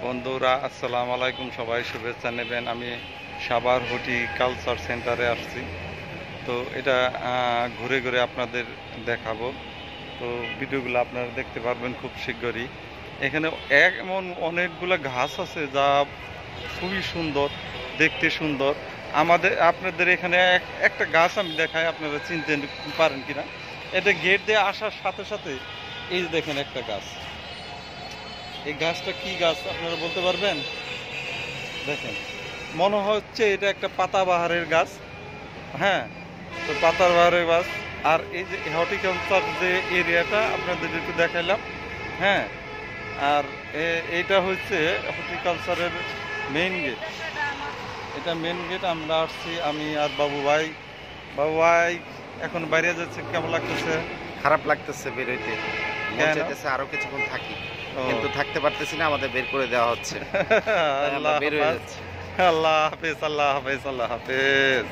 বন্ধুরা আসসালামু আলাইকুম, সবাই শুভেচ্ছা নেবেন। আমি সাভার হর্টিকালচার সেন্টারে আসছি। তো এটা ঘুরে ঘুরে আপনাদের দেখাবো। তো ভিডিওগুলো আপনারা দেখতে পারবেন খুব শীঘ্রই। এখানে এমন অনেকগুলো ঘাস আছে যা খুবই সুন্দর, দেখতে সুন্দর। আপনাদের এখানে একটা গাছ আমি দেখাই, আপনারা চিনতে পারেন কিনা। এটা গেট দিয়ে আসার সাথে সাথে এই যে দেখেন একটা গাছ। এই গাছটা কি গাছ আপনারা বলতে পারবেন? দেখেন, মনে হচ্ছে এটা একটা পাতাবাহারের গাছ। হ্যাঁ, তো পাতাবাহারের গাছ। আর এই যে হর্টিকালচার যে এরিয়াটা আপনাদের একটু দেখাইলাম। হ্যাঁ, আর এইটা হচ্ছে হর্টিকালচারের মেইন গেট। এটা মেইন গেট। আমরা আসছি, আমি আর বাবু ভাই। বাবু ভাই এখন বাইরে যাচ্ছে, কেমন লাগতেছে? খারাপ লাগতেছে বেরোইতে, মন কেন? চাইতেছে আরো কিছুক্ষণ থাকি, ও কিন্তু থাকতে পারতেছি না, আমাদের বের করে দেওয়া হচ্ছে। তাই আমরা আল্লাহ বের হয়ে হাফেজ, যাচ্ছি। আল্লাহ হাফেজ, আল্লাহ হাফেজ, আল্লাহ হাফেজ।